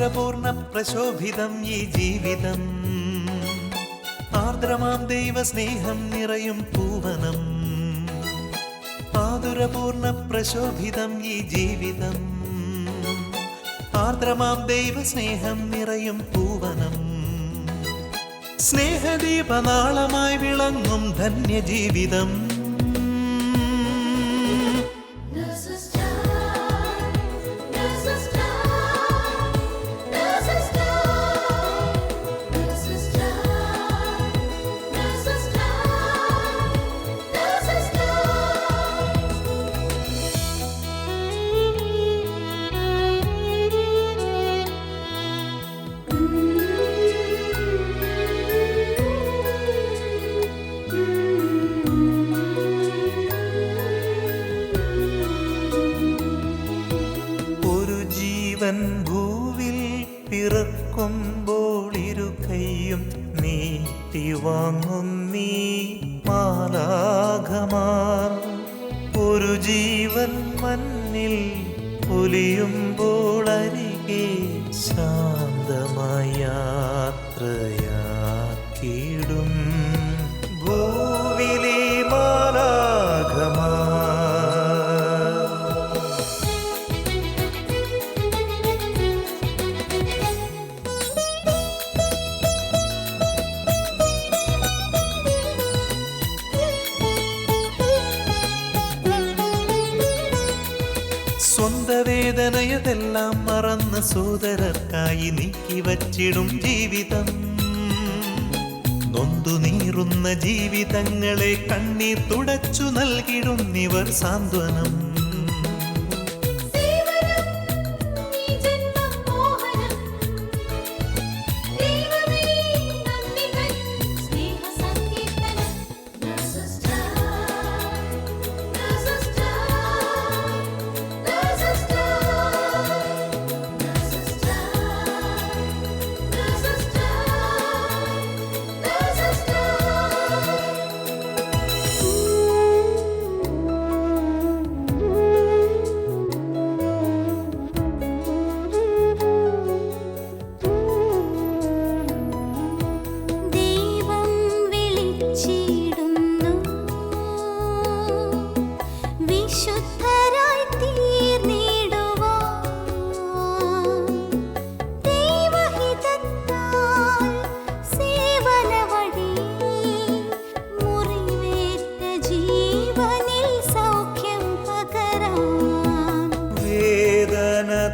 മാധുരപൂർണ്ണ പ്രശോഭിതം ഈ ജീവിതം, ആർദ്രമാം ദൈവസ്നേഹം നിറയും പൂവനം. മാധുരപൂർണ്ണ പ്രശോഭിതം ഈ ജീവിതം, ആർദ്രമാം ദൈവസ്നേഹം നിറയും പൂവനം. സ്നേഹദീപനാളമായി വിളങ്ങും ധന്യജീവിതം. ഭൂവിൽ പിറക്കുമ്പോൾ ഇരു കൈയും നീട്ടി വാങ്ങുന്നീ മാലാഖമാർ. ഒരു ജീവൻ മണ്ണിൽ പൊലിയുമ്പോൾ അരികെ ശാന്തമായ യാത്രയാക്കിയിടും ഭൂവിലെ മാലാഖമാർ. സ്വന്ത വേദനയതെല്ലാം മറന്ന് സോദരർക്കായി നീക്കി വച്ചിടും ജീവിതം. നൊന്തു നീറുന്ന ജീവിതങ്ങളെ കണ്ണീർ തുടച്ചു നൽകിടുന്നിവർ സാന്ത്വനം.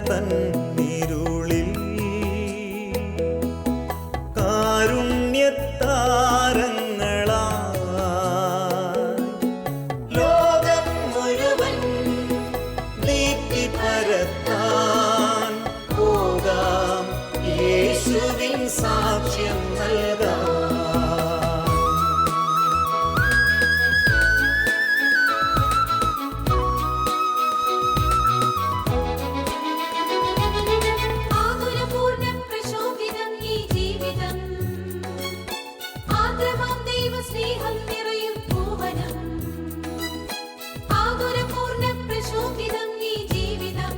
തന്നിരുളിൽ കാരുണ്യത്താരങ്ങളായി ലോകം മുഴുവൻ ദീപ്തി പരത്താൻ പോകാം, യേശുവിൻ സാക്ഷ്യം നൽകാം. സ്നേഹം നിറയും പൂവനം, ആതുരപൂർണ്ണ പ്രശോഭിതം ഈ ജീവിതം,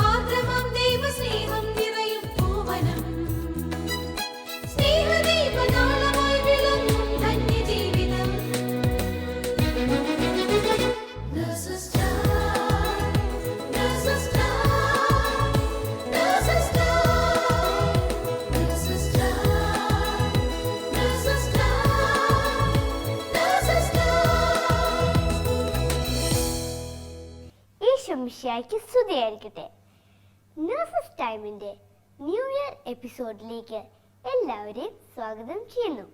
ആർദ്രമാം ദൈവസ്നേഹം നിറയും പൂവനം. സ്നേഹദീപനാളമായി വിളങ്ങും ധന്യജീവിതം. ഈശോമിശിഹായ്ക്ക് സ്തുതിയായിരിക്കട്ടെ. നഴ്സസ് ടൈമിന്റെ ന്യൂ ഇയർ എപ്പിസോഡിലേക്ക് എല്ലാവരെയും സ്വാഗതം ചെയ്യുന്നു.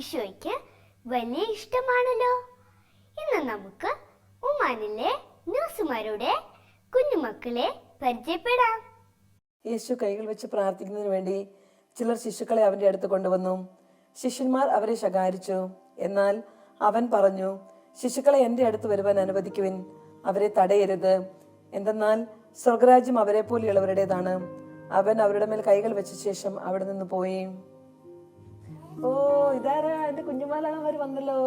ഈശോയ്ക്ക് വലിയ ഇഷ്ടമാണല്ലോ. ഇന്ന് നമുക്ക് ഒമാനിലെ നഴ്സുമാരുടെ കുഞ്ഞുമക്കളെ പരിചയപ്പെടാം. യേശു കൈകൾ വെച്ച് പ്രാർത്ഥിക്കുന്നതിന് വേണ്ടി ചിലർ ശിശുക്കളെ അവന്റെ അടുത്ത് കൊണ്ടുവന്നു. ശിഷ്യന്മാർ അവരെ ശകാരിച്ചു. എന്നാൽ അവൻ പറഞ്ഞു, ശിശുക്കളെ എൻ്റെ അടുത്ത് വരുവാൻ അനുവദിക്കുവിൻ, അവരെ തടയരുത്. എന്തെന്നാൽ സ്വർഗരാജ്യം അവരെ പോലെയുള്ളവരുടേതാണ്. അവൻ അവരുടെ മേൽ കൈകൾ വെച്ച ശേഷം അവിടെ നിന്ന് പോയി. ഓ, ഇതാരാ? എന്റെ കുഞ്ഞുമാലവർ വന്നല്ലോ.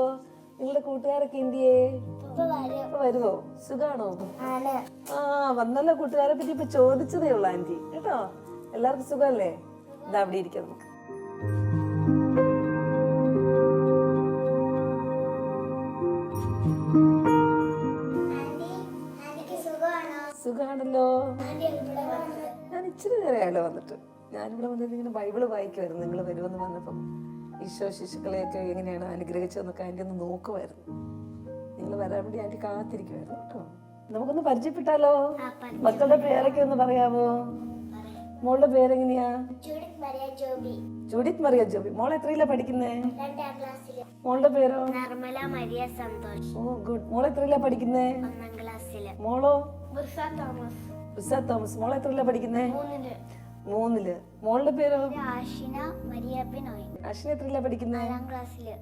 നിങ്ങളുടെ കൂട്ടുകാരൊക്കെ എന്തിയേ? വരുവോ? സുഖാണോ? ആ, വന്നല്ലോ. കൂട്ടുകാരെ പറ്റി ഇപ്പൊ ചോദിച്ചതേ ഉള്ളു ആന്റി കേട്ടോ. എല്ലാവർക്കും സുഖമല്ലേ? ഇതാ അവിടെ ഇരിക്കുന്നു. സുഖാണല്ലോ. ഞാൻ ഇച്ചിരി നേരമായല്ലോ വന്നിട്ട്. ഞാനിവിടെ വന്നിട്ട് ഇങ്ങനെ ബൈബിള് വായിക്കുമായിരുന്നു. നിങ്ങൾ വരുമെന്ന് വന്നപ്പം ഈശോ ശിശുക്കളെയൊക്കെ എങ്ങനെയാണ് അനുഗ്രഹിച്ചതെന്നൊക്കെ ആന്റി ഒന്ന് നോക്കുമായിരുന്നു. നിങ്ങൾ വരാൻ വേണ്ടി ആന്റി കാത്തിരിക്കുമായിരുന്നു കേട്ടോ. നമുക്കൊന്ന് പരിചയപ്പെട്ടാലോ? മക്കളുടെ പേരൊക്കെ ഒന്ന് പറയാമോ? മോളുടെ പേരെങ്ങനെയാ? ജൂഡിത്ത് മറിയ ജോബി. മോളെ എത്രയിലാ പഠിക്കുന്നേ? മോളുടെ പേരോ? നിർമ്മല മരിയ സന്തോഷ്. ഓ ഗുഡ്. മോളെ എത്രയിലാ പഠിക്കുന്നേ? 1ാം ക്ലാസ്സില്. മോളോ? തോമസ്. തോമസ്. മോളെ എത്രയിലാ പഠിക്കുന്നേ? 3ല്. മോളുടെ പേരോ? ആഷിന മരിയ ബിനോയ്. അശ്വിനി എത്രയിലാ പഠിക്കുന്നേ? 4ാം ക്ലാസ്സില്.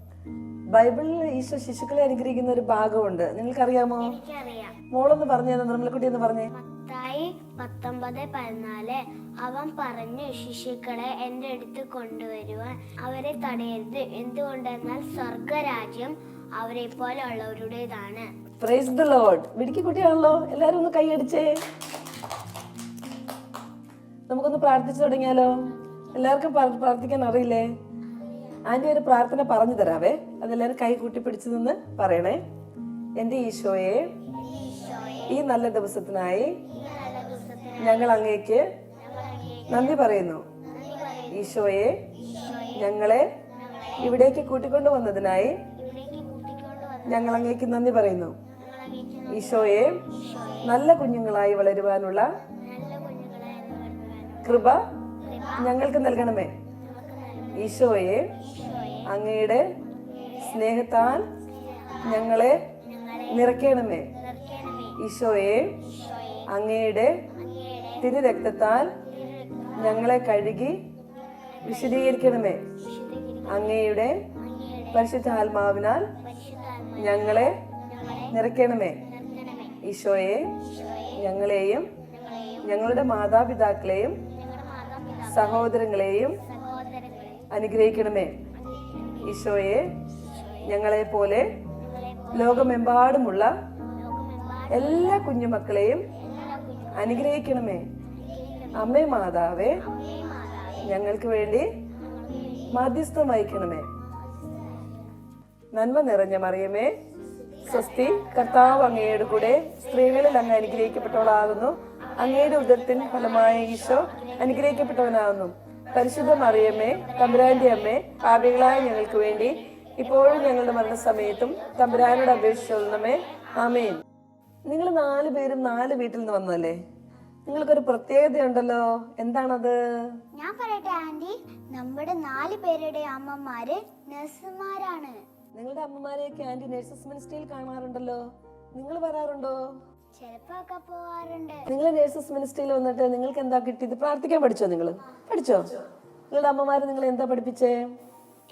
ബൈബിളിൽ ഈശോ ശിശുക്കളെ അനുഗ്രഹിക്കുന്ന ഒരു ഭാഗമുണ്ട്, നിങ്ങൾക്കറിയാമോ? എനിക്കറിയാം. മോളൊന്ന് പറഞ്ഞേ, നിർമ്മലക്കുട്ടി ഒന്ന് പറഞ്ഞേ. മത്തായി 19:14 അവൻ പറഞ്ഞു, ശിശുക്കളെ എൻ്റെ അടുത്ത് കൊണ്ടുവരുവാൻ അവരെ തടയരുത്, എന്തുകൊണ്ടെന്നാൽ സ്വർഗരാജ്യം അവരെ പോലെ ഉള്ളവരുടേതാണ്. Price the Lord. മിടുക്കി കുട്ടിയാണല്ലോ. എല്ലാരും ഒന്ന് കൈയടിച്ചേ. നമുക്കൊന്ന് പ്രാർത്ഥിച്ചു തുടങ്ങിയാലോ? എല്ലാവർക്കും പ്രാർത്ഥിക്കാൻ അറിയില്ലേ? ആന്റി ഒരു പ്രാർത്ഥന പറഞ്ഞു തരാവേ. അതെല്ലാവരും കൈ കൂട്ടി പിടിച്ചു നിന്ന് പറയണേ. എൻ്റെ ഈശോയെ, ഈ നല്ല ദിവസത്തിനായി ഞങ്ങൾ അങ്ങേക്ക് നന്ദി പറയുന്നു. ഈശോയെ, ഞങ്ങളെ ഇവിടേക്ക് കൂട്ടിക്കൊണ്ടു വന്നതിനായി ഞങ്ങൾ അങ്ങേക്ക് നന്ദി പറയുന്നു. ഈശോയെ, നല്ല കുഞ്ഞുങ്ങളായി വളരുവാനുള്ള കൃപ ഞങ്ങൾക്ക് നൽകണമേ. ഈശോയെ, അങ്ങയുടെ സ്നേഹത്താൽ ഞങ്ങളെ നിറയ്ക്കണമേ. ഈശോയെ, അങ്ങയുടെ തിരുരക്തത്താൽ ഞങ്ങളെ കഴുകി വിശദീകരിക്കണമേ. അങ്ങയുടെ പരിശുദ്ധാത്മാവിനാൽ ഞങ്ങളെ നിറയ്ക്കണമേ. ഈശോയെ, ഞങ്ങളെയും ഞങ്ങളുടെ മാതാപിതാക്കളെയും സഹോദരങ്ങളെയും അനുഗ്രഹിക്കണമേ. ഈശോയെ, ഞങ്ങളെ പോലെ ലോകമെമ്പാടുമുള്ള എല്ലാ കുഞ്ഞുമക്കളെയും അനുഗ്രഹിക്കണമേ. അമ്മേ മാതാവേ, ഞങ്ങൾക്ക് വേണ്ടി മാധ്യസ്ഥം വഹിക്കണമേ. നന്മ നിറഞ്ഞ മറിയമേ, സ്വസ്തി, കർത്താവ് അങ്ങയുടെ കൂടെ, സ്ത്രീകളിൽ അങ്ങ് അനുഗ്രഹിക്കപ്പെട്ടവളാകുന്നു. അങ്ങയുടെ ഉദരത്തിൻ ഫലമായ ഈശോ അനുഗ്രഹിക്കപ്പെട്ടവനാകുന്നു. പരിശുദ്ധ മറിയമ്മേ, തമ്പുരാന്റെ അമ്മേ, പാപികളായ ഞങ്ങൾക്ക് വേണ്ടി ഇപ്പോഴും ഞങ്ങളുടെ മരണസമയത്തും തമ്പുരാനോട് അപേക്ഷിച്ചോളണമേ. ആമേൻ. നിങ്ങൾ 4 പേരും 4 വീട്ടിൽ നിന്ന് വന്നല്ലേ? നിങ്ങൾക്കൊരു പ്രത്യേകതയുണ്ടല്ലോ. എന്താണത്? ഞാൻ പറയട്ടെ ആന്റി, നമ്മുടെ 4 പേരുടെ അമ്മമാര് നഴ്സുമാരാണ്. നിങ്ങളുടെ അമ്മമാരെയൊക്കെ ആന്റി നഴ്സസ് മിനിസ്ട്രിയിൽ കാണാറുണ്ടല്ലോ. നിങ്ങൾ വരാറുണ്ടോ? ചിലപ്പോ പോവാറുണ്ട്. നിങ്ങൾ നഴ്സസ് മിനിസ്ട്രിയിൽ വന്നിട്ട് നിങ്ങൾക്ക് എന്താ കിട്ടിയത്? പ്രാർത്ഥിക്കാൻ പഠിച്ചോ? നിങ്ങൾ പഠിച്ചോ? നിങ്ങളുടെ അമ്മമാര് നിങ്ങളെ എന്താ പഠിപ്പിച്ചേ?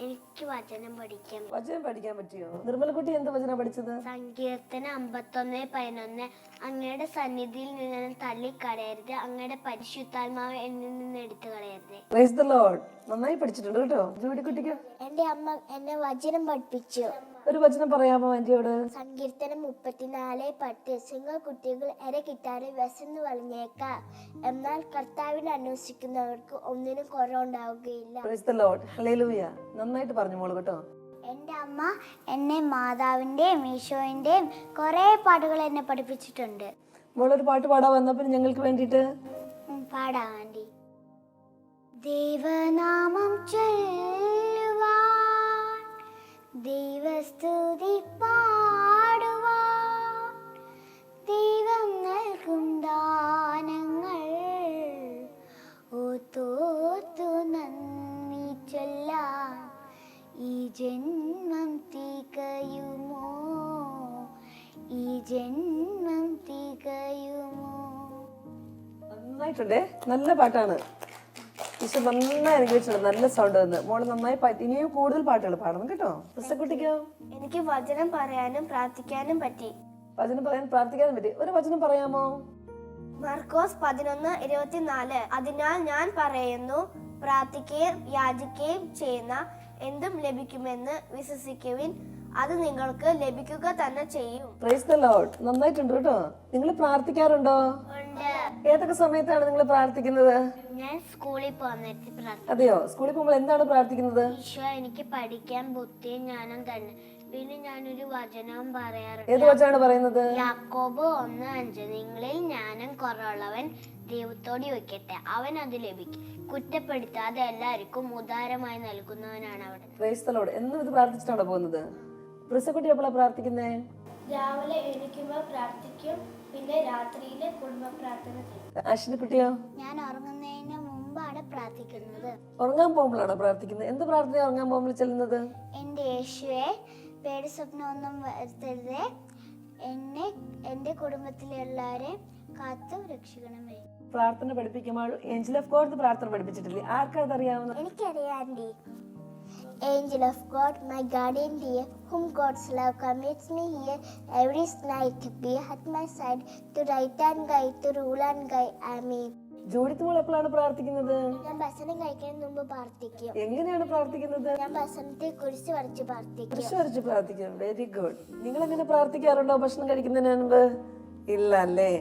എനിക്ക് വചനം പഠിക്കാൻ. വചനം പഠിക്കാൻ പറ്റിയോ? നിർമ്മലക്കുട്ടി എന്ത് വചനം പഠിച്ചത്? സങ്കീർത്തനം 51:11 അങ്ങയുടെ സന്നിധിയിൽ നിന്ന് തള്ളിക്കളയരുത്, അങ്ങയുടെ പരിശുദ്ധാത്മാവ് എന്നിൽ നിന്ന് എടുത്തു കളയരുത്. Price the Lord. നന്നായി പഠിച്ചിട്ടുണ്ട് കേട്ടോ. ജോഡിക്കുട്ടിക്ക് എന്റെ അമ്മ എന്നെ വചനം പഠിപ്പിച്ചു. ഒരു വചനം പറയാമോ ആന്റിയോട്? സങ്കീർത്തനം 34:10 സിംഹക്കുട്ടികൾ ഇര കിട്ടാതെ വിശന്നു വളഞ്ഞേക്കാം, എന്നാൽ കർത്താവിനെ അന്വേഷിക്കുന്നവർക്ക് ഒന്നിനും കുറവുണ്ടാവുകയില്ല. Praise the lord. ഹല്ലേലൂയ. നന്നായിട്ട് പറഞ്ഞു മോള് കേട്ടോ. എൻ്റെ അമ്മ എന്നെ മാതാവിൻ്റെയും ഈശോൻ്റെയും കുറേ പാട്ടുകൾ എന്നെ പഠിപ്പിച്ചിട്ടുണ്ട്. മോളൊരു പാട്ട് പാടാൻ വന്നപ്പോൾ ഞങ്ങൾക്ക് വേണ്ടിയിട്ട് പാടാം ആൻറ്റി. ദൈവനാമം ചൊല്ലുവാൻ, ദൈവസ്തുതി പാടുവാൻ, ദൈവം നൽകും ദാനങ്ങൾ ഓർത്തോർത്തു നന്ദി ചൊല്ലാൻ, ഈ ജന്മ നന്നായിട്ടുണ്ടേ, നല്ല പാട്ടാണ്. ഈശോ നന്നായി അനുഗ്രഹിച്ചിട്ടുണ്ട്, നല്ല സൗണ്ട് വന്ന്. മോള് നന്നായി ഇനിയും കൂടുതൽ പാട്ടുകൾ പാടണം കേട്ടോ. കുട്ടിക്കോ? എനിക്ക് വചനം പറയാനും പ്രാർത്ഥിക്കാനും പറ്റി. വചനം പറയാൻ പ്രാർത്ഥിക്കാനും പറ്റി. ഒരു വചനം പറയാമോ? മർക്കോസ് 11:24. അതിനാൽ ഞാൻ പറയുന്നു, പ്രാർത്ഥിക്കുകയും യാചിക്കുകയും ചെയ്യുന്ന എന്തും ലഭിക്കുമെന്ന് വിശ്വസിക്കുവിൻ, അത് നിങ്ങൾക്ക് ലഭിക്കുക തന്നെ ചെയ്യും. Price the Lord. നന്നായിട്ടുണ്ട് കേട്ടോ. നിങ്ങൾ പ്രാർത്ഥിക്കാറുണ്ടോ? ഏതൊക്കെ സമയത്താണ് നിങ്ങൾ പ്രാർത്ഥിക്കുന്നത്? ഞാൻ സ്കൂളിൽ പോകുന്ന അതെയോ? സ്കൂളിൽ പോകുമ്പോൾ എന്താണ് പ്രാർത്ഥിക്കുന്നത്? ഈശോ എനിക്ക് പഠിക്കാൻ ബുദ്ധിയും ജ്ഞാനം തന്നെ. പിന്നെ ഞാനൊരു വചനവും പറയാറുണ്ട്. ഏത് വചനമാണ് പറയുന്നത്? യാക്കോബ് 1:5. നിങ്ങളിൽ ജ്ഞാനം കുറവുള്ളവൻ ദൈവത്തോട് ചോദിക്കട്ടെ, അവൻ അത് ലഭിക്കും. കുറ്റപ്പെടുത്താതെ എല്ലാവർക്കും ഉദാരമായി നൽകുന്നവനാണ് അവിടെ. Price the Lord. എന്നും ഇത് പ്രാർത്ഥിച്ചിട്ടാണോ പോകുന്നത്? ബ്രിസക്കുട്ടി എപ്പോഴാണ് പ്രാർത്ഥിക്കുന്നേ? രാവിലെ എണീക്കുമ്പോൾ പ്രാർത്ഥിക്കും, പിന്നെ രാത്രിയിലെ കുടുംബ പ്രാർത്ഥന ചെയ്യും. അശ്വിനി കുട്ടിയോ? ഞാൻ ഉറങ്ങുന്നതിന് മുമ്പാണ് പ്രാർത്ഥിക്കുന്നത്. ഉറങ്ങാൻ പോകുമ്പോഴാണോ പ്രാർത്ഥിക്കുന്നത്? എന്ത് പ്രാർത്ഥന ഉറങ്ങാൻ പോകുമ്പോൾ ചെല്ലുന്നത്? എൻ്റെ യേശുവെ, പേടി സ്വപ്നമൊന്നും വരുത്തരുതേ, എന്നെ എൻ്റെ കുടുംബത്തിലുള്ളവരെ കാത്തു രക്ഷിക്കണമേ. പ്രാർത്ഥന പഠിപ്പിക്കുമ്പോൾ ഏഞ്ചൽ ഓഫ് ഗോഡ് പ്രാർത്ഥന പഠിപ്പിച്ചിട്ടില്ലേ? ആർക്കത് അറിയാവുന്ന? എനിക്കറിയാം anti. Angel of God, my guardian dear, whom God's love commits me here every night, be at my side to right and guide, to rule and guide. Amen. ജോഡിത്ത് മോൾ എപ്പോഴാണ് പ്രാർത്ഥിക്കുന്നത്? ഞാൻ ഭക്ഷണം കഴിക്കുന്നതിന് മുമ്പ് പ്രാർത്ഥിക്കും. എങ്ങനെയാണ് പ്രാർത്ഥിക്കുന്നത്? ഞാൻ ഭക്ഷണത്തെ കുറിച്ച് വരച്ച് പ്രാർത്ഥിക്കും. കുരിശ് വരച്ച് പ്രാർത്ഥിക്കും. Very good. നിങ്ങൾ എങ്ങനെ പ്രാർത്ഥിക്കാറുണ്ടോ ഭക്ഷണം കഴിക്കുന്നതിന് മുമ്പ്? ഇല്ല അല്ലേ?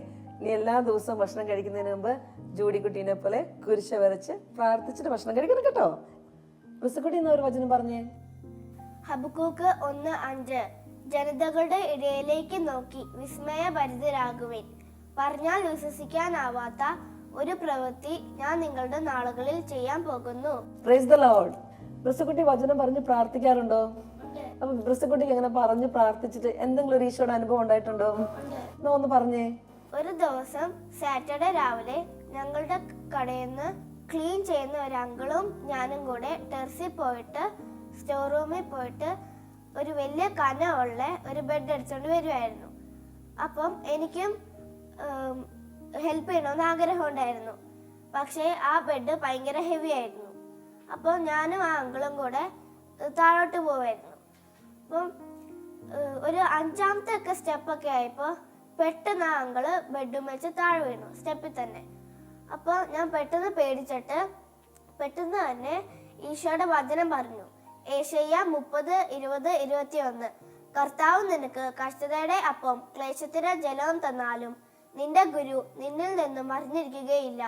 നീ എല്ലാ ദിവസവും ഭക്ഷണം കഴിക്കുന്നതിന് മുമ്പ് ജോഡിക്കുട്ടീനെ പോലെ കുരിശ് വരച്ച് പ്രാർത്ഥിച്ചിട്ട് ഭക്ഷണം കഴിക്കണം കേട്ടോ. ബ്രിസക്കുട്ടി എന്ന ഒരു വചനം പറഞ്ഞേ. ഹബക്കൂക്ക് 1:5. ജനതകളുടെ ഇടയിലേക്ക് നോക്കി വിസ്മയഭരിതരാകുവിൻ. പറഞ്ഞാൽ വിശ്വസിക്കാനാവാത്ത ഒരു പ്രവൃത്തി ഞാൻ നിങ്ങളുടെ നാളുകളിൽ ചെയ്യാൻ പോകുന്നു. Price the Lord. ബ്രിസക്കുട്ടി വചനം പറഞ്ഞ് പ്രാർത്ഥിക്കാറുണ്ടോ? അപ്പൊ ബ്രിസക്കുട്ടിക്ക് എങ്ങനെ പറഞ്ഞു പ്രാർത്ഥിച്ചിട്ട് എന്തെങ്കിലും ഒരു ഈശോയുടെ അനുഭവം ഉണ്ടായിട്ടുണ്ടോ? എന്നാ ഒന്ന് പറഞ്ഞേ. ഒരു ദിവസം സാറ്റർഡേ രാവിലെ ഞങ്ങളുടെ കടയിൽ നിന്ന് ക്ലീൻ ചെയ്യുന്ന ഒരു അങ്കിളും ഞാനും കൂടെ ടെറസിൽ പോയിട്ട് സ്റ്റോർ റൂമിൽ പോയിട്ട് ഒരു വലിയ കനമുള്ള ഒരു ബെഡ് അടിച്ചുകൊണ്ട് വരുമായിരുന്നു. അപ്പം എനിക്കും ഹെൽപ്പ് ചെയ്യണമെന്ന് ആഗ്രഹം ഉണ്ടായിരുന്നു. പക്ഷേ ആ ബെഡ് ഭയങ്കര ഹെവി ആയിരുന്നു. അപ്പം ഞാനും ആ അങ്കിളും കൂടെ താഴോട്ട് പോവായിരുന്നു. അപ്പം ഒരു 5ാമത്തെ ഒക്കെ സ്റ്റെപ്പൊക്കെ ആയപ്പോൾ പെട്ടെന്ന് ആ അങ്കിള് ബെഡും വെച്ച് താഴെ വീണു, സ്റ്റെപ്പിൽ തന്നെ. അപ്പോൾ ഞാൻ പെട്ടെന്ന് പേടിച്ചിട്ട് പെട്ടെന്ന് തന്നെ ഈശോയുടെ വചനം പറഞ്ഞു. ഏശയ്യ 30:20-21. കർത്താവ് നിനക്ക് കഷ്ടതയുടെ അപ്പം ക്ലേശത്തിന് ജലവും തന്നാലും നിന്റെ ഗുരു നിന്നിൽ നിന്നും മറിഞ്ഞിരിക്കുകയില്ല.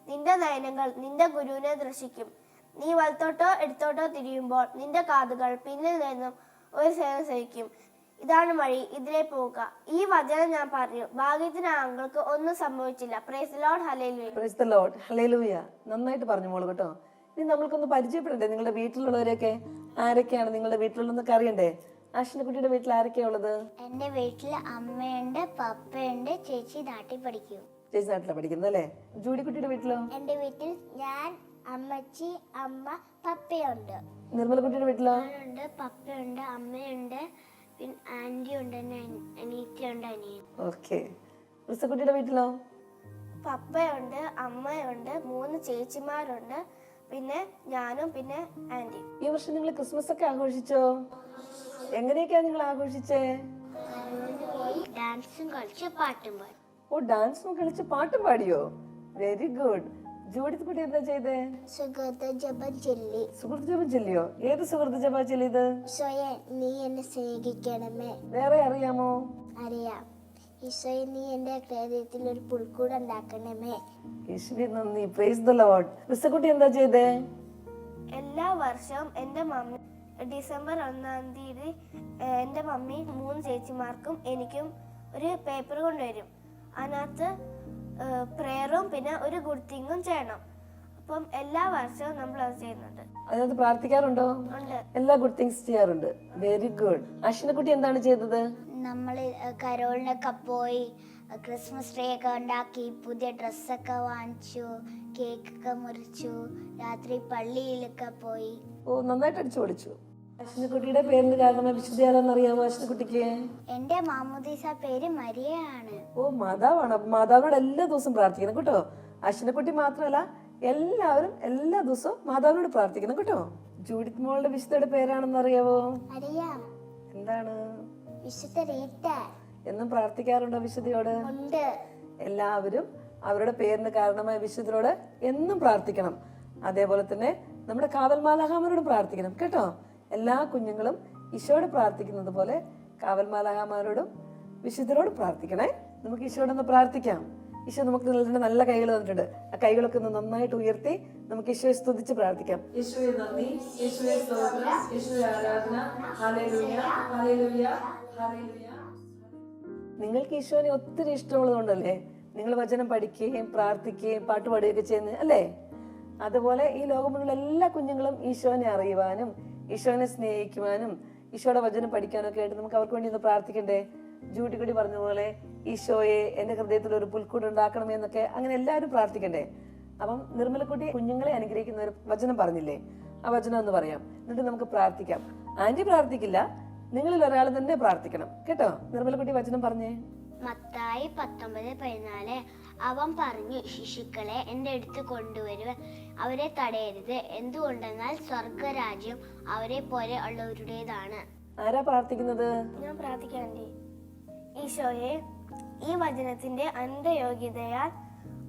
നിന്റെ നയനങ്ങൾ നിന്റെ ഗുരുവിനെ ദർശിക്കും. നീ വലത്തോട്ടോ ഇടത്തോട്ടോ തിരിയുമ്പോൾ നിന്റെ കാതുകൾ പിന്നിൽ നിന്നും ഒരു സേന സഹിക്കും. ഇതാണ് വഴി, ഇതിലേ പോവുക. ഈ വചനം ഞാൻ പറഞ്ഞു. ഭാഗ്യത്തിന് ആ അങ്കിൾക്ക് ഒന്നും സംഭവിച്ചില്ല. Price the lord. Hallelujah. Price the lord. Hallelujah. നന്നായിട്ട് പറഞ്ഞു മോള് കേട്ടോ. ഇനി നമ്മൾക്കൊന്ന് പരിചയപ്പെടണ്ടേ നിങ്ങളുടെ വീട്ടിലുള്ളവരെയൊക്കെ? ആരൊക്കെയാണ് നിങ്ങളുടെ വീട്ടിലുള്ളതെന്നൊക്കെ അറിയണ്ടേ? അശ്വിനിക്കുട്ടിയുടെ വീട്ടിൽ ആരൊക്കെയാ ഉള്ളത്? എന്റെ വീട്ടിൽ അമ്മയുണ്ട്, പപ്പയുണ്ട്, ചേച്ചി നാട്ടിൽ പഠിക്കും. ചേച്ചി നാട്ടിലാണ് പഠിക്കുന്നത് അല്ലേ? ജൂഡിക്കുട്ടിയുടെ വീട്ടിലോ? എന്റെ വീട്ടിൽ ഞാൻ, അമ്മച്ചി, അമ്മ, പപ്പയുണ്ട്. നിർമ്മലക്കുട്ടിയുടെ വീട്ടിലോ? ഞാനുണ്ട്, പപ്പയുണ്ട്, അമ്മയുണ്ട്, പിന്നെ ആന്റി ഉണ്ട്, അനിയത്തിയുണ്ട്, അനിയൻ. ഓക്കെ. ബ്രിസക്കുട്ടിയുടെ വീട്ടിലോ? പപ്പയുണ്ട്, അമ്മയുണ്ട്, 3 ചേച്ചിമാരുണ്ട്, പിന്നെ ഞാനും പിന്നെ ആന്റി. ഈ വർഷം നിങ്ങൾ ക്രിസ്മസ് ഒക്കെ ആഘോഷിച്ചോ? എങ്ങനെയൊക്കെയാ നിങ്ങൾ ആഘോഷിച്ചേ? ഡാൻസും കളിച്ച് പാട്ടും പാടി. ഓ, ഡാൻസും കളിച്ച് പാട്ടും പാടിയോ? Very good. ജോഡിത്ത് കുട്ടി എന്താ ചെയ്തേ? സുഗത ജപം ചൊല്ലി. സുഹൃത്ത് ജപം ചൊല്ലിയോ? ഏത് സുഹൃത്ത് ജപ ചൊല്ലിയത്? ഈശോയെ നീ എന്നെ സ്നേഹിക്കണമേ. വേറെ അറിയാമോ? അറിയാം. ഈശോയെ നീ എന്റെ ഹൃദയത്തിൽ ഒരു പുൽക്കൂട് ഉണ്ടാക്കണമേ. ഈശ്വരി നന്ദി. Price the Lord. ബ്രിസക്കുട്ടി എന്താ ചെയ്തേ? എല്ലാ വർഷവും എൻ്റെ മമ്മി ഡിസംബർ 1-ാം തീയതി എൻ്റെ മമ്മി 3 ചേച്ചിമാർക്കും എനിക്കും ഒരു പേപ്പർ കൊണ്ടുവരും. അതിനകത്ത് പ്രേയറും പിന്നെ ഒരു ഗുഡ് തിങ്ങും ചെയ്യണം. അപ്പം എല്ലാ വർഷവും നമ്മൾ അത് ചെയ്യുന്നുണ്ട്. അതിനകത്ത് പ്രാർത്ഥിക്കാറുണ്ടോ? ഉണ്ട്. എല്ലാ ഗുഡ് തിങ്സ് ചെയ്യാറുണ്ട്. Very good. അശ്വിനിക്കുട്ടി എന്താണ് ചെയ്തത്? നമ്മൾ കരോളിനൊക്കെ പോയി ക്രിസ്മസ് ട്രീ ഒക്കെ ഉണ്ടാക്കി, പുതിയ ഡ്രസ്സൊക്കെ വാങ്ങിച്ചു, കേക്കൊക്കെ മുറിച്ചു, രാത്രി പള്ളിയിലൊക്കെ പോയി. ഓ, നന്നായിട്ട് അടിച്ചു പൊളിച്ചു. അശ്വിനിക്കുട്ടിയുടെ പേരിന് കാരണം വിശുദ്ധയാണെന്ന് അറിയാമോ അശ്വിനിക്കുട്ടിക്ക്? എന്റെ മാമുദീസ പേര് മരിയയാണ്. ഓ, മാതാവാണ്. മാതാവിനോട് എല്ലാ ദിവസവും പ്രാർത്ഥിക്കണം കേട്ടോ. അശ്വിനക്കുട്ടി മാത്രമല്ല എല്ലാവരും എല്ലാ ദിവസവും മാതാവിനോട് പ്രാർത്ഥിക്കണം കേട്ടോ. ജൂഡിത്ത് മോളുടെ വിശുദ്ധയുടെ പേരാണെന്ന് അറിയാവോ? അറിയാം. എന്താണ്? വിശുദ്ധ റീത്ത. എന്നും പ്രാർത്ഥിക്കാറുണ്ടോ വിശുദ്ധയോട്? ഉണ്ട്. എല്ലാവരും അവരുടെ പേരിന് കാരണമായ വിശുദ്ധരോട് എന്നും പ്രാർത്ഥിക്കണം. അതേപോലെ തന്നെ നമ്മുടെ കാവൽ മാലാഖമാരോട് പ്രാർത്ഥിക്കണം കേട്ടോ. എല്ലാ കുഞ്ഞുങ്ങളും ഈശോയോട് പ്രാർത്ഥിക്കുന്നത് പോലെ കാവൽ മാലാഖമാരോടും വിശുദ്ധരോട് പ്രാർത്ഥിക്കണേ. നമുക്ക് ഈശോയോടൊന്ന് പ്രാർത്ഥിക്കാം. ഈശോ നമുക്ക് നല്ല കൈകൾ തന്നിട്ടുണ്ട്. ആ കൈകളൊക്കെ ഒന്ന് നന്നായിട്ട് ഉയർത്തി നമുക്ക് ഈശോയെ സ്തുതിച്ച് പ്രാർത്ഥിക്കാം. യേശുവേ നന്ദി, യേശുവേ സ്തോത്രം, യേശുവേ ആരാധന. Hallelujah, hallelujah, hallelujah. നിങ്ങൾക്ക് ഈശോനെ ഒത്തിരി ഇഷ്ടമുള്ളതുകൊണ്ടല്ലേ നിങ്ങൾ വചനം പഠിക്കുകയും പ്രാർത്ഥിക്കുകയും പാട്ട് പാടുകയൊക്കെ ചെയ്യുന്നത് അല്ലേ? അതുപോലെ ഈ ലോകം മുഴുവൻ എല്ലാ കുഞ്ഞുങ്ങളും ഈശോനെ അറിയുവാനും ഈശോനെ സ്നേഹിക്കുവാനും ഈശോയുടെ വചനം പഠിക്കാനും ഒക്കെ ആയിട്ട് നമുക്ക് അവർക്ക് വേണ്ടി ഒന്ന് പ്രാർത്ഥിക്കണ്ടേ? ജൂട്ടിക്കുട്ടി പറഞ്ഞ പോലെ ഈശോയെ എന്റെ ഹൃദയത്തിൽ ഒരു പുൽക്കൂട് ഉണ്ടാക്കണമേ എന്നൊക്കെ അങ്ങനെ എല്ലാവരും പ്രാർത്ഥിക്കണ്ടേ? അപ്പം നിർമ്മലക്കുട്ടി കുഞ്ഞുങ്ങളെ അനുഗ്രഹിക്കുന്ന ഒരു വചനം പറഞ്ഞില്ലേ, ആ വചനം ഒന്ന് പറയാം, എന്നിട്ട് നമുക്ക് പ്രാർത്ഥിക്കാം. ആന്റി പ്രാർത്ഥിക്കില്ല, നിങ്ങളിൽ ഒരാൾ തന്നെ പ്രാർത്ഥിക്കണം കേട്ടോ. നിർമ്മലക്കുട്ടി വചനം പറഞ്ഞേ. മത്തായി 19:14 അവൻ പറഞ്ഞു, ശിശുക്കളെ എൻ്റെ അടുത്ത് കൊണ്ടുവരുവാൻ അവരെ തടയരുത്, എന്തുകൊണ്ടെന്നാൽ സ്വർഗരാജ്യം അവരെ പോലെ ഉള്ളവരുടേതാണ്. ആരാ പ്രാർത്ഥിക്കുന്നത്? ഞാൻ പ്രാർത്ഥിക്കാം. ഈശോയെ, ഈ വചനത്തിന്റെ അന്തയോഗ്യതയാൽ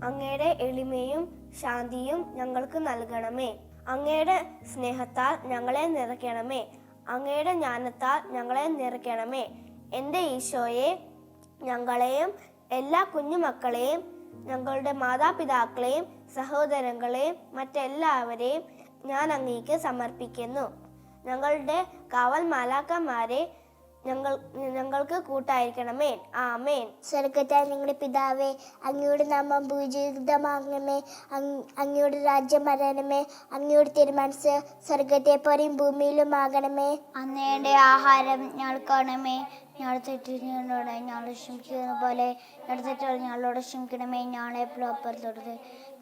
അങ്ങയുടെ എളിമയും ശാന്തിയും ഞങ്ങൾക്ക് നൽകണമേ. അങ്ങയുടെ സ്നേഹത്താൽ ഞങ്ങളെ നിറയ്ക്കണമേ. അങ്ങയുടെ ജ്ഞാനത്താൽ ഞങ്ങളെ നിറയ്ക്കണമേ. എൻ്റെ ഈശോയെ, ഞങ്ങളെയും എല്ലാ കുഞ്ഞുമക്കളെയും ഞങ്ങളുടെ മാതാപിതാക്കളെയും സഹോദരങ്ങളെയും മറ്റെല്ലാവരെയും ഞാൻ അങ്ങേക്ക് സമർപ്പിക്കുന്നു. ഞങ്ങളുടെ കാവൽ മാലാഖമാരെ ഞങ്ങൾക്ക് കൂട്ടായിരിക്കണമേ. ആമേൻ. സ്വർഗത്താൽ നിങ്ങളുടെ പിതാവേ, അങ്ങയുടെ നാമം പൂജിതമാകണമേ. അങ്ങയുടെ രാജ്യം വരണമേ. അങ്ങയുടെ തിരുമനസ്സ് സ്വർഗത്തെ പോലെയും ഭൂമിയിലും ആകണമേ. അന്നേന്റെ ആഹാരം ഞങ്ങൾക്ക് വേണമേ. ഞങ്ങൾ തെറ്റിനോട് ഞങ്ങൾ ക്ഷമിക്കുന്ന പോലെ ഞങ്ങളുടെ തെറ്റോട് ഞങ്ങളോട് ക്ഷമിക്കണമേ. ഞങ്ങളെ പ്ലോപ്പറത്തോട്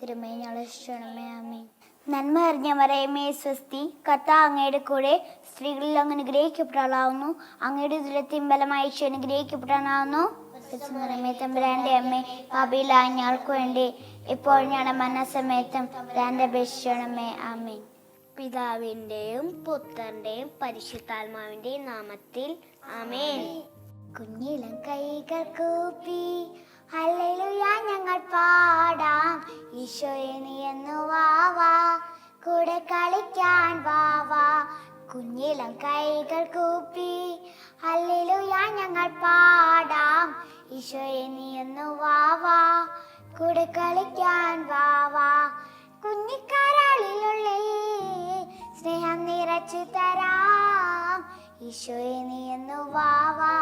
തിരുമേ ഞങ്ങളെ ക്ഷണമേ. ആമേൻ. നന്മ അറിഞ്ഞ മറിയമേ സ്വസ്തി, കർത്താവ് അങ്ങയുടെ കൂടെ സ്ത്രീകളിൽ അങ്ങ് അനുഗ്രഹിക്കപ്പെടാവുന്നു. അങ്ങയുടെ ദുരത്തിൻ ബലമായി ഈശോ അനുഗ്രഹിക്കപ്പെടാനാവുന്നു. തമ്പുരാന്റെ അമ്മേ, പാപിയിലായ ഞങ്ങൾക്ക് വേണ്ടി ഇപ്പോൾ ഞങ്ങളുടെ മരണസമയത്തും തമ്പുരാന്റെ അപേക്ഷിക്കണമേ. ആമേൻ. പിതാവിന്റെയും പുത്രന്റെയും പരിശുദ്ധാത്മാവിന്റെയും നാമത്തിൽ ആമേൻ. കുഞ്ഞിളം കൈകൾ കൂപ്പി ഹല്ലേലൂയ ഞങ്ങൾ പാടാം. ഈശോയെ നീ എന്ന് വാവാ, കൂടെ കളിക്കാൻ വാവാ. കുഞ്ഞിളം കൈകൾ കൂപ്പി ഹല്ലേലൂയ ഞങ്ങൾ പാടാം. ഈശോയെ നീ എന്ന് വാവാ, കൂടെ കളിക്കാൻ വാവാ. കുഞ്ഞിക്കരളിലുള്ളിൽ സ്നേഹം നിറച്ചു തരാം. ഈശോയെ നീ എന്ന് വാവാ,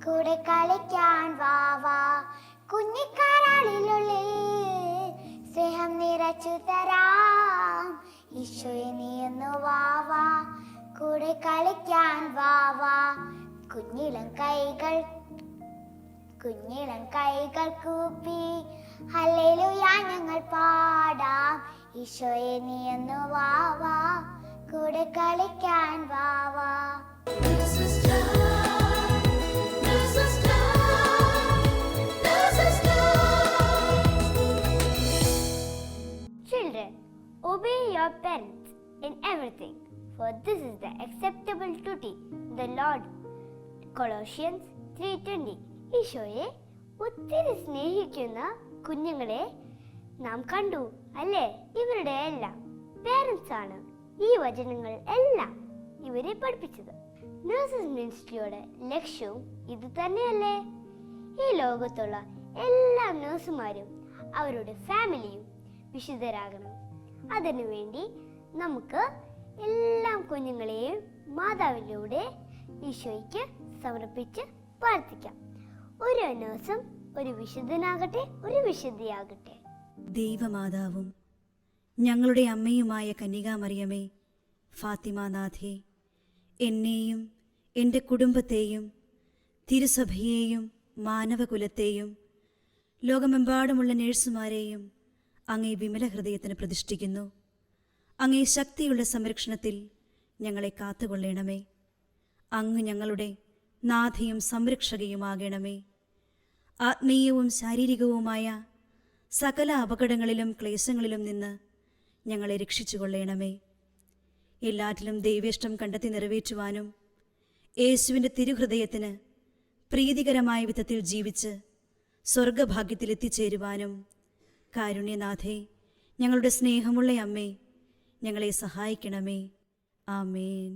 കൂടെ കളിക്കാൻ വാവാ. കുഞ്ഞിക്കരളിലുള്ളിൽ സ്നേഹം നിറച്ചു തരാം. ഈശോയെ നീ എന്ന് വാവാ, കൂടെ കളിക്കാൻ വാവാ. കുഞ്ഞിളം കൈകൾ കൂപ്പി ഹല്ലേലൂയ ഞങ്ങൾ പാടാം. ഈശോയെ നീ എന്ന് വാവാ, കൂടെ കളിക്കാൻ വാവാ. Children, obey your parents in everything, for this is the acceptable duty the Lord. Colossians 3:20. ഈശോയെ ഒത്തിരി സ്നേഹിക്കുന്ന കുഞ്ഞുങ്ങളെ നാം കണ്ടു അല്ലേ? ഇവരുടെ എല്ലാം പേരൻസ് ആണ് ഈ വചനങ്ങൾ എല്ലാം ഇവരെ പഠിപ്പിച്ചത്. നഴ്സസ് മിനിസ്ട്രിയുടെ ലക്ഷ്യവും ഇത് തന്നെയല്ലേ? ഈ ലോകത്തുള്ള എല്ലാ നഴ്സുമാരും അവരുടെ ഫാമിലിയും വിശുദ്ധരാകണം. അതിനുവേണ്ടി നമുക്ക് എല്ലാ കുഞ്ഞുങ്ങളെയും മാതാവിലൂടെ ഈശോയ്ക്ക് സമർപ്പിച്ച് പ്രാർത്ഥിക്കാം. ഒരു നഴ്സും ഒരു വിശുദ്ധനാകട്ടെ, ഒരു വിശുദ്ധിയാകട്ടെ. ദൈവമാതാവും ഞങ്ങളുടെ അമ്മയുമായ കന്യകാമറിയമേ, ഫാത്തിമാനാഥേ, എന്നെയും എൻ്റെ കുടുംബത്തെയും തിരുസഭയെയും മാനവകുലത്തെയും ലോകമെമ്പാടുമുള്ള നേഴ്സുമാരെയും അങ്ങേ വിമല ഹൃദയത്തിന് പ്രതിഷ്ഠിക്കുന്നു. അങ്ങേ ശക്തിയുള്ള സംരക്ഷണത്തിൽ ഞങ്ങളെ കാത്തുകൊള്ളണമേ. അങ്ങ് ഞങ്ങളുടെ നാഥയും സംരക്ഷകയുമാകണമേ. ആത്മീയവും ശാരീരികവുമായ സകല അപകടങ്ങളിലും ക്ലേശങ്ങളിലും നിന്ന് ഞങ്ങളെ രക്ഷിച്ചു കൊള്ളണമേ. എല്ലാറ്റിലും ദൈവേഷ്ടം കണ്ടെത്തി നിറവേറ്റുവാനും യേശുവിൻ്റെ തിരുഹൃദയത്തിന് പ്രീതികരമായ വിധത്തിൽ ജീവിച്ച് സ്വർഗഭാഗ്യത്തിലെത്തിച്ചേരുവാനും കാരുണ്യനാഥേ, ഞങ്ങളുടെ സ്നേഹമുള്ള അമ്മേ, ഞങ്ങളെ സഹായിക്കണമേ. ആമേൻ.